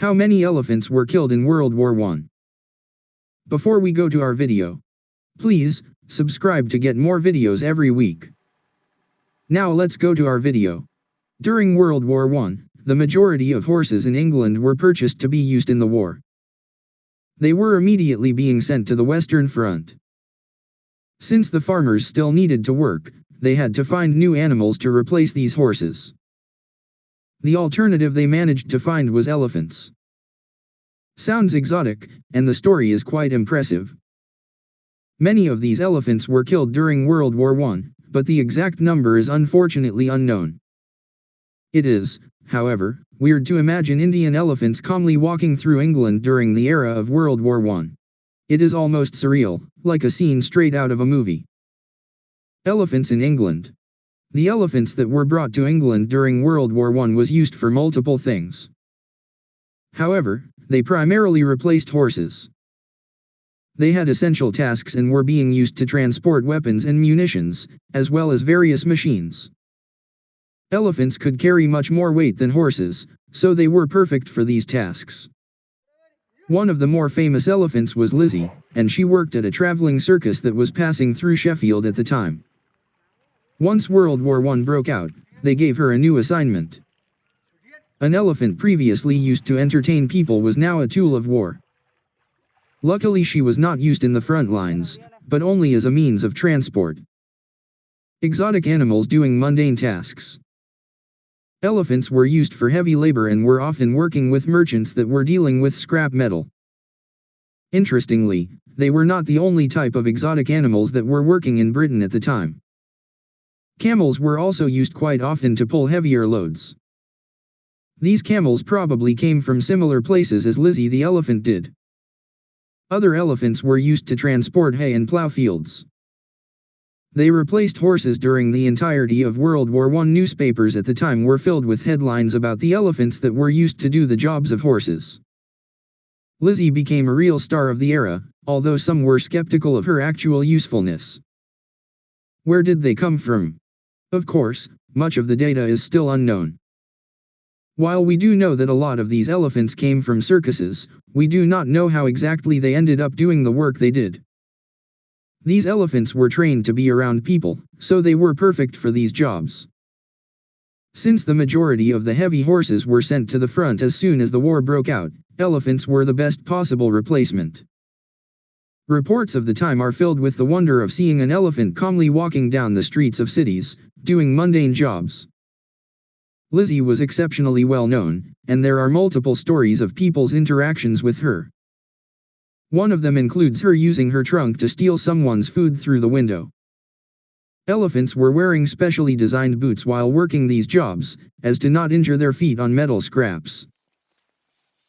How many elephants were killed in World War I? Before we go to our video, please subscribe to get more videos every week. Now let's go to our video. During World War I, the majority of horses in England were purchased to be used in the war. They were immediately being sent to the Western Front. Since the farmers still needed to work, they had to find new animals to replace these horses. The alternative they managed to find was elephants. Sounds exotic, and the story is quite impressive. Many of these elephants were killed during World War I, but the exact number is unfortunately unknown. It is, however, weird to imagine Indian elephants calmly walking through England during the era of World War I. It is almost surreal, like a scene straight out of a movie. Elephants in England. The elephants that were brought to England during World War I was used for multiple things. However, they primarily replaced horses. They had essential tasks and were being used to transport weapons and munitions, as well as various machines. Elephants could carry much more weight than horses, so they were perfect for these tasks. One of the more famous elephants was Lizzie, and she worked at a traveling circus that was passing through Sheffield at the time. Once World War I broke out, they gave her a new assignment. An elephant previously used to entertain people was now a tool of war. Luckily she was not used in the front lines, but only as a means of transport. Exotic animals doing mundane tasks. Elephants were used for heavy labor and were often working with merchants that were dealing with scrap metal. Interestingly, they were not the only type of exotic animals that were working in Britain at the time. Camels were also used quite often to pull heavier loads. These camels probably came from similar places as Lizzie the elephant did. Other elephants were used to transport hay and plow fields. They replaced horses during the entirety of World War I. Newspapers at the time were filled with headlines about the elephants that were used to do the jobs of horses. Lizzie became a real star of the era, although some were skeptical of her actual usefulness. Where did they come from? Of course, much of the data is still unknown. While we do know that a lot of these elephants came from circuses, we do not know how exactly they ended up doing the work they did. These elephants were trained to be around people, so they were perfect for these jobs. Since the majority of the heavy horses were sent to the front as soon as the war broke out, elephants were the best possible replacement. Reports of the time are filled with the wonder of seeing an elephant calmly walking down the streets of cities, doing mundane jobs. Lizzie was exceptionally well known, and there are multiple stories of people's interactions with her. One of them includes her using her trunk to steal someone's food through the window. Elephants were wearing specially designed boots while working these jobs, as to not injure their feet on metal scraps.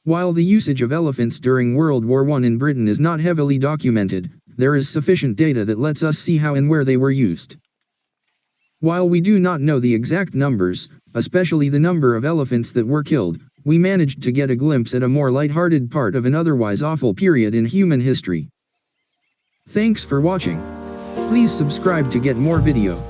While the usage of elephants during World War I in Britain is not heavily documented, there is sufficient data that lets us see how and where they were used. While we do not know the exact numbers, especially the number of elephants that were killed, we managed to get a glimpse at a more lighthearted part of an otherwise awful period in human history. Thanks for watching. Please subscribe to get more video.